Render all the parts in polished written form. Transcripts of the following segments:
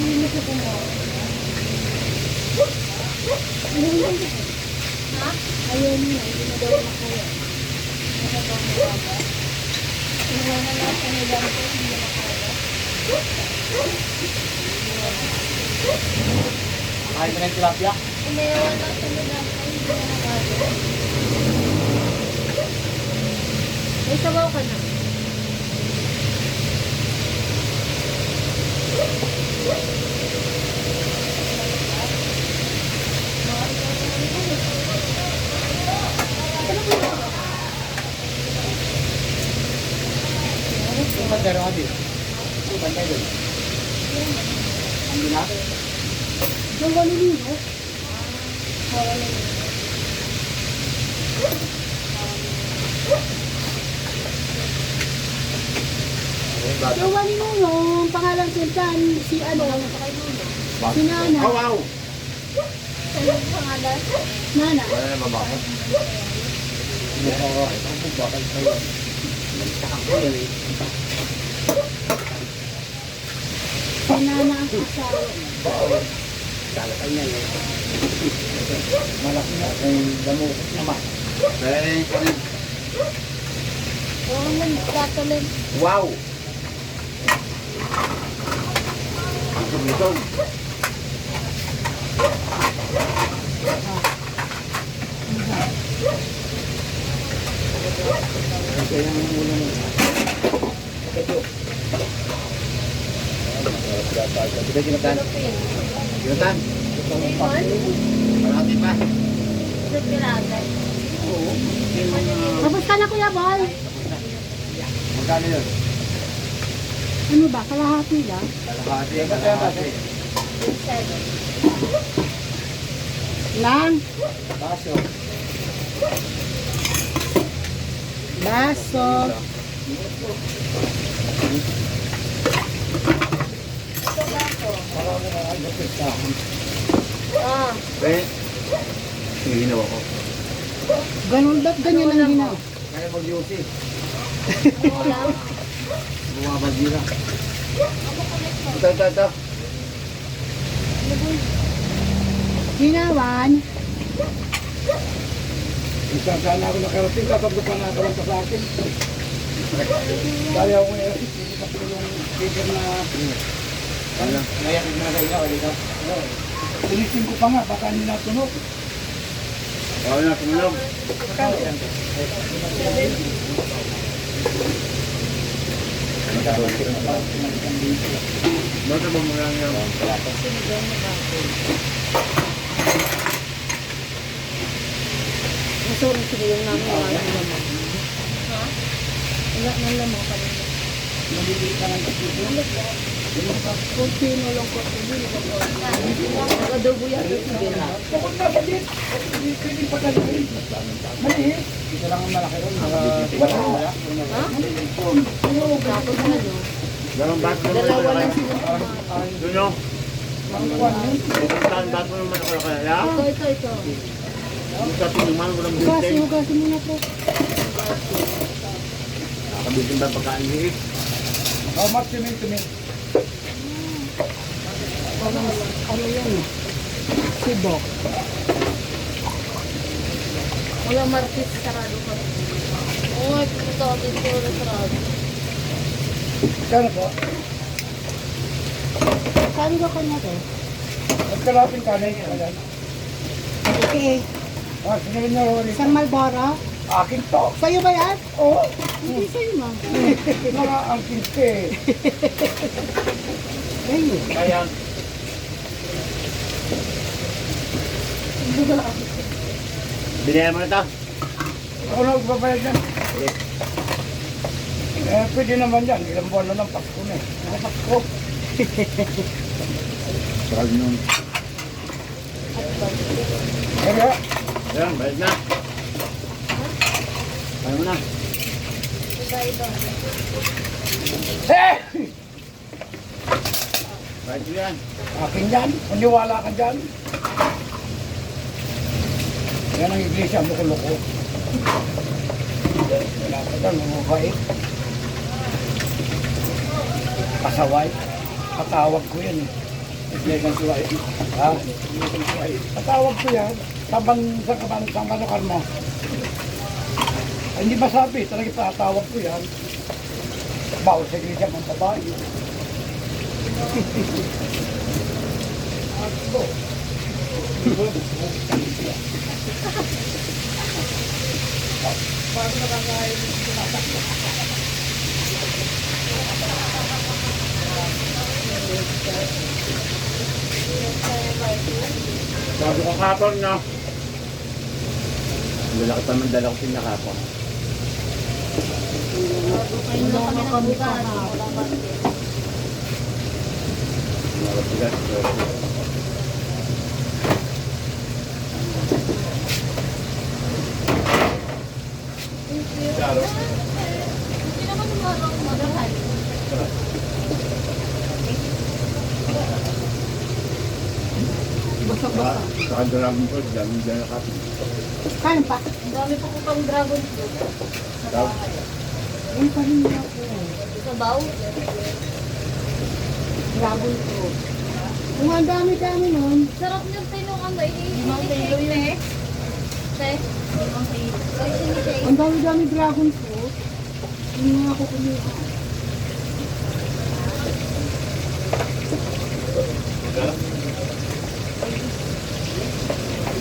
Ha? Ayun na, hindi na daw makaya. Inuwa na lahat sa nilang ko, hindi na makaya. Kahit na yung tilapia? Inuwa na sa nilang ko, hindi na makaya. May sabaw ka na. Sumat dari habis. Sumat dari. Ambil apa? Yung wali nino? Wali nino. Yung wali nino, yung pangalan sintan, si ano? Si Nana. Oh, wow. Ano yung pangalan? Nana. Wala na babakot. Hindi ko bakal kayo. Si Nana ang asawa. Kala kanya yun. Malaki na. Ay, damo naman. Oo, nagkatuloy. Wow! Ito. Ito yung ulo mo. Ito. Kita kinatan. Kinatan. Marami pa. Ito piragan. Oo. Tapos ka na Kuya Bal. Magkano yun? Ano ba? Kalahati lang? Kalahati. Kalahati. Lang. Baso. Baso. Ah. Eh, yung ginawa ko. Ganun ba't ganyan ang ginawa? Kaya mag-yusi. Wala. Bumabagila. Ito. Ginawan. Isang sana ako nakarating, tatablo pa na lang sa akin. Dali ako ngayon, hindi pa yung figure na... Ngayon, nasa ikaw, dito. Tulisin ko pa nga, baka hindi natunog. Oo na, tumunog. Basta ba mo lang yung... Masuri sige yung namin wala ng lamang. Ha? Wala ng lamang pa rin. Nabibili ka ng dito. Kung sino lang ko, hindi ko po. Nag-adobo yan. Bukod na ba din? Hindi pwede pagalitin. Mali. Isa lang ang malaki ron. Wala. Ha? Tapos na nyo. Dalawang baso naman. Dalawa lang sila. Doon yung? Saan baso naman ako kaya? Ito. Yung sa pinuman, walang binteng. Hugasin mo na po. Nakabitin ba pagkain niya eh? How much you mean to me? Ano yan? Sibok. Wala market sarado ka. Oo, ito dito sarado. Kano po? Saan ka kanya to? Nagkalapin ka na yun. Okay. Ah, sinigin niyo ako Isang Malboro? akin to. Sa'yo ba yan? Oo. Hindi sa'yo ma. Mga ang kinte. Ayun. Ayan. Binaya mo na ito? Ako na magbabayad yan. Eh, pwede naman yan. Ilang buwan na ng Pasko na eh. Mga Pasko. Sarag nun. Kaya? Ayan, bayad na. Bayad mo na. Eh! Bayad mo yan. Akin yan. Maniwala ka dyan. Yan ang iglesia, loko-loko. Wala ka dyan, mamabait. Pasaway. Patawag ko yan eh. Iglesia Suway. Ha? Iglesia Suway. Patawag ko yan. Sa kabano karma. Ay, hindi masabi. Talaga patawag ko yan. Bawal sa iglesia ng babae. Sabi ko kapon na. Lalaki pa man dala ko sinakapon. Hindi kami bukas. Matigas. Hindi naman umarang magahan. Basag-basag. Sa Dragon Fruit, dami dyan nakapon. Kain pa. Ang dami pa ko pang dragon fruit. Daw. Ay, pahinga ko. Sabaw? Dragon fruit. Kung ang dami-dami nun. Sarap niyang tinungan ba? Limang kilo yun eh. Te? Limang kilo. Ang dami-dami dragon fruit. Hindi nga ako kumuha.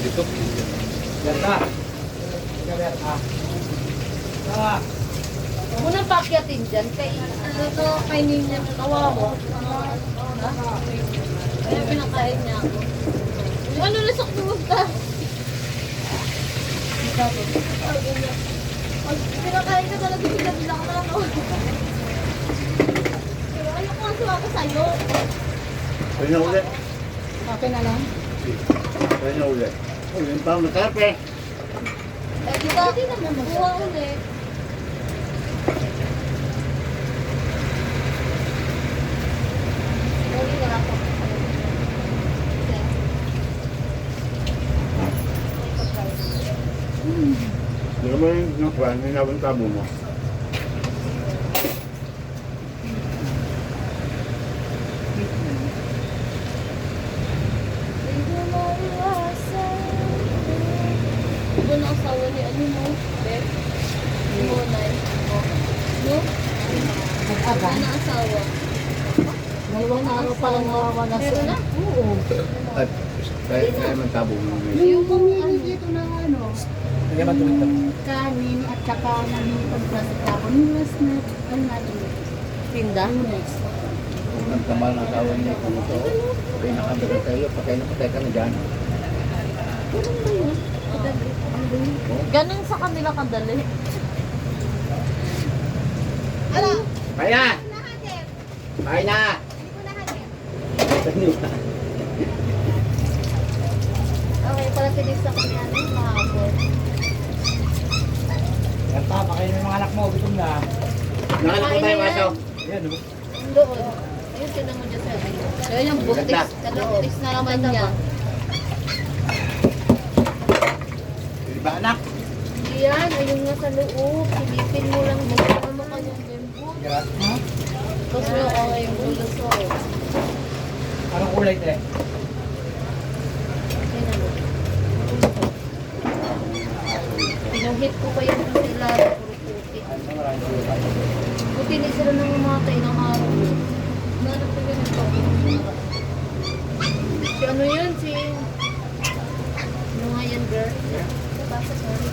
Dito. Ganda. Ganda. Ah. Huwag mo nang pakyatin dyan. Ano to, kay Ninja na kawawa. Kaya pinakain niya ako. Ano nasok mo ka? Pinakain ka talaga bila-bila ka na, no? Pero ayoko nga suwa ko sa'yo. Kaya na ulit. Okay na lang. Kaya na ulit. Oh, yun pa ang masarap eh. Eh, di ba? Hindi naman magkuha ulit. Sorry, wala pa. Hindi ka mo yung nakuhan, hinabang tabo mo. Iba na asawa ni ano mo? Beth? Mo, Nay? No? Iba na asawa. Dalawang araw pa lang mawawala sa... Meron na? Oo. At kaya naman tabo mo. Yung pumili dito ng ano, Hindi ba tumita? kanin at saka namin pag-plastic tapon. Lunes na, ano natin? Tinda? Lunes. Ang tamal ng asawa niya kung ito. Kaya nakabagay kayo, pakay na patay ka na dyan. Ganun ba yun? Ganun sa kanila kadali. Ano? Kaya! Kaya na! Okay, pala tinig sa kanya mahapon. Ganda, pakain mo yung mga anak mo. Gutom na. Nakalap ko tayo maso. Yan, no? Doon. Ayun, tinan mo dyan sa kaya yung butis, kalautis na naman niya. Di ba anak? Hindi yan, ayun nga sa loob. Silipin mo lang dito. Ano mo kanyang bamboo? Yan. Ha? Tapos mo okay yung bulo. Anong kulay ito eh? Tingnan mo. Pinuhit ko pa yung sila. Puro puti. Puti ni sila nang umatay ng araw. Nanap ko ganito. Si ano yun? Si... Ano nga yan, girl? Basta, sorry.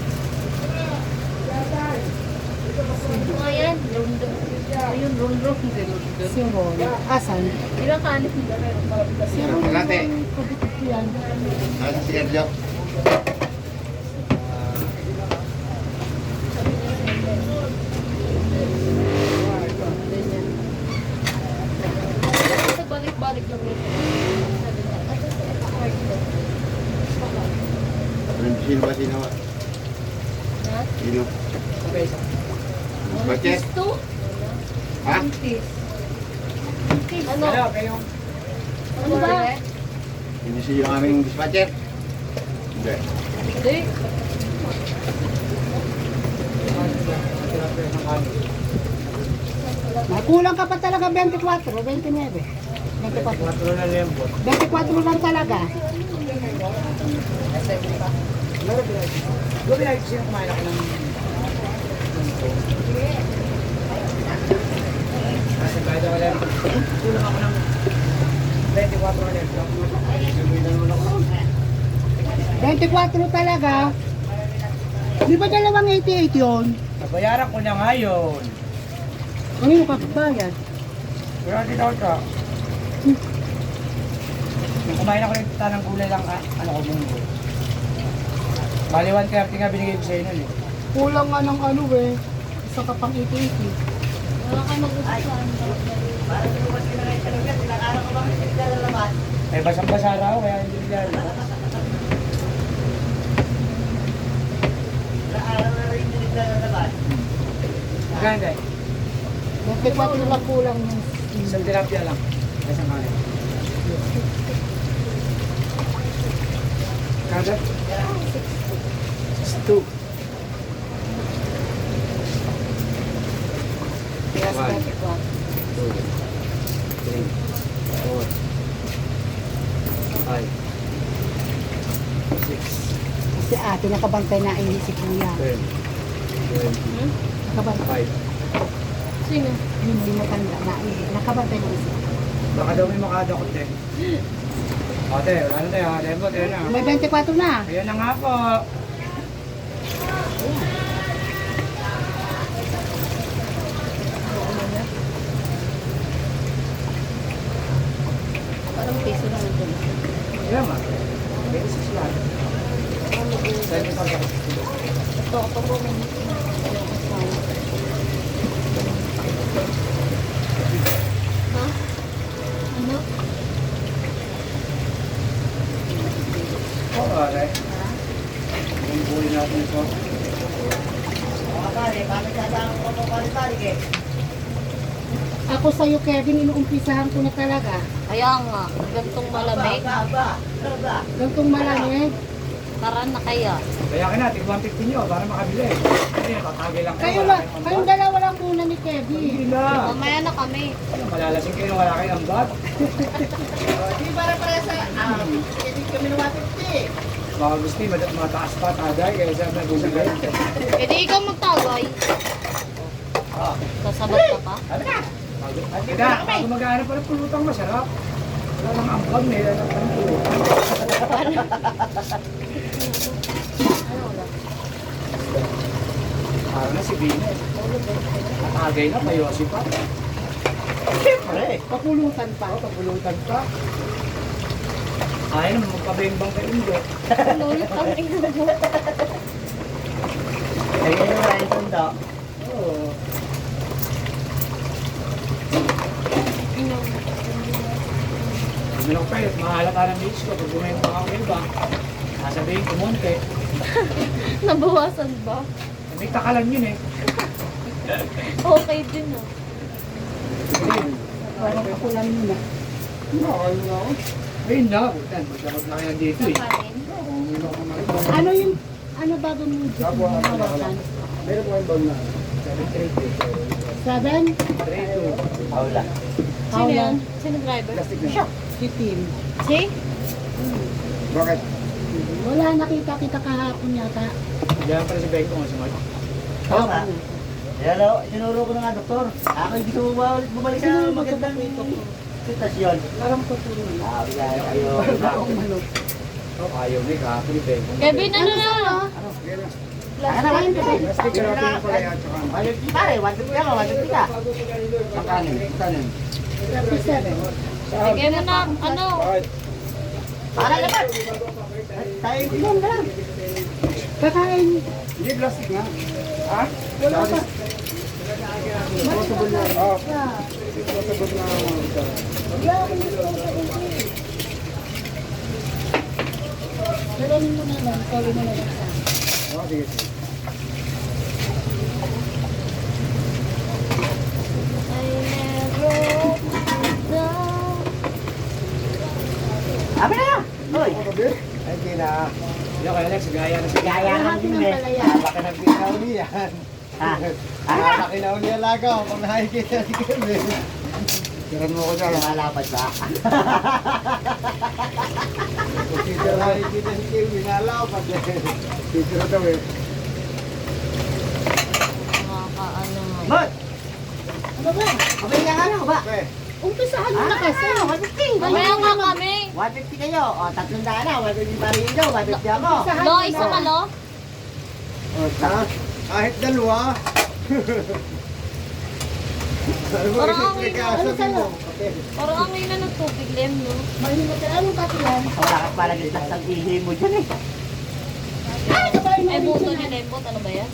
Ano nga yan? Rundong. Ayun, rundong. Si Ron. Asan? Ilang kanin? Si Ron. Kalate. Kabukit yan. Nasa si Erjo. Sa balik-balik lang yun. Sino ba sino? Ha? Sino? Okay. Budget? Gusto? Ha? Ano? Ano, kayo? Ano ba? Hindi siya yung aming dispatcher? Hindi. Hindi. May kulang ka pa talaga 24, 29. 24. na lembot. 24 lang talaga. Gabi na siya kumain ako ng... Nasa bayad ako lang. Kulang ako ng 24 na lembot. Subuhin na naman ako. 24 talaga. Di ba dalawang 88 yun? Nabayaran ko na ngayon. Ano yung kapabayad? Pero hindi daw ito. Nung kumain ako ng tanang gulay lang, ano ko munggo. Bali 130 nga binigay ko sa'yo nun eh. Kulang nga ng ano eh. Isa ka pang 88. Wala kayo mag-usapan. Eh basang-basa raw, kaya hindi nila. Maganda eh. 24 lang kulang yung Isang tilapia lang. Isang kanin. Kada? 62. Yes, One. 24. 2, 3, 4, 5, 6, Kasi ate nakabantay na ini si Kuya. 10, 20, Nakabantay. 5. Sino? Hindi matanda na ini. Nakabantay na isa. Baka daw may makadakot eh. Ate, wala na tayo. Lemot, ayun na. May 24 na. Ayun na nga po. Parang piso lang ito. Ayun ma. Pwede sa sila. Pwede sa sila. Ito po may ha? Ano? Oo, ate. Yung buhay natin ito. Ako sa'yo, Kevin, inuumpisahan ko na talaga. Kaya nga, gantong malamig. Gantong malamig. Tara na kaya. Kaya ka natin, 150 nyo para makabili. Hindi, tatagay lang Kayo wala ba? kayong Kayong ambat. dalawa lang muna ni Kevin. Hindi na. Mamaya na kami. Ano, malalasing kayo wala kayong ambat. Mga gusto mataas pa tagay, kaya siya nag-usang ganyan. Pwede ikaw magtagay. Sasabat ka pa? Ano na? Bago mag-aanap pa ng pulutang masarap. Wala nang ambag, may lang pa ng pulutang. Parang na si Bino. Natagay na, may Yossi pa. Siyempre. Papulutan pa. Kapulutan pa. Ayaw naman magpabembang kay Indo. Lulot ang ina mo. Ayun yung wala yung tanda. Oo. Sabi lang pa yun, mahalata ng beach ko. Pag bumembang ako iba, sasabihin ko monte. Nabawasan ba? May takalan yun eh. Okay din oh. Hindi. Parang ako lang muna. Ayun na, butan. Magdamag na kayo dito eh. Kanin. Ano yung, ano bago mo dito hawakan? Meron po yung bag na 732. 7? 32. Hawla. Sino yan? Sino driver? Plastic na siya. Si Tim. Si? Bakit? Wala, nakita kita kahapon yata. Diyan pala si Beko nga sumat. Oo nga. Hello, tinuro ko na nga, doktor. Ako hindi ko bumalik sa magandang sitwasyon. Parang patuloy. Ayaw. Akong manok. Oh, ayaw na eh. Kahapon ni Beko. Kevin, ano na? Ano na, Plastic ka natin yung pala yan. Pare, 150 ako, 150 ka. Pakanin. Pakanin. 37. Sige mo na, ano? Bakit? Para naman. Tayo yun na lang. Kakain. Hindi plastic nga. Ha? Wala pa. Possible na. Oh. Possible na. Wala akong gusto ko sa inyo. Dalawin mo na lang. Kawin mo na lang sa akin. Oh, sige, sige. I never down. Abi na! Hoy! Ay, hindi na. Yung kay Alex, gaya na siya. Gaya ka Lahat din ng eh. palaya. Baka nagbitaw niyan. Ha? Baka kinaw niya lagaw kung nakikita ni Kevin. Tiran mo ko dyan. Lumalapad ba? Titirahin kita si Kim, nalapad eh. Titira daw eh. Nakakaano nga. Bot! Ano ba? Kabay ka ano ba? Okay. Umpisahan mo na kasi. 150. Mamaya nga kami. 150 kayo. O, 300 na. 150 pa rin nyo. 150 ako. Umpisahan Lo, mo isa na. ka, lo? O, kahit dalawa. Ano ba Parang yung ang nagkasabi mo? Okay. Parang ang ngayon na ng tubig, Lem, no? Mahinga ka. Anong pati yan? O, bakit pala gislas ang ihi mo dyan eh? Ay, kabahin mo Eh, buto original. ni Lembot, ano ba yan?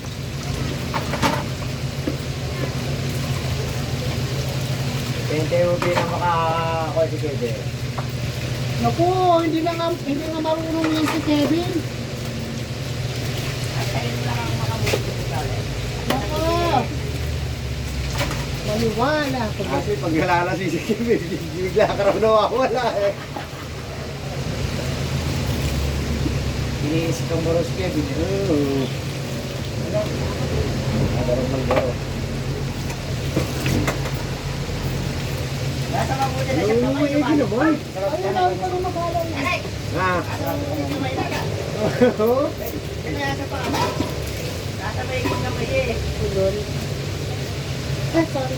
Hindi mo pinamakakuha si Kede. Naku, hindi nga marunong yan si Kevin. Naku. Maliwala. Kasi pag nalalasi si Kim, bigla ka raw nawawala eh. Iniisip ang moros Kevin eh. Oo. Nadarang magbaro. Nasa mabuti na siya Oo, kamay eh, yung ano. ginaboy. Ayun lang, ikaw na mag-alala. Aray! Ha? Kamay na ka. Oo. Ito nasa pa. Nasa may kamay eh. Ay, sorry.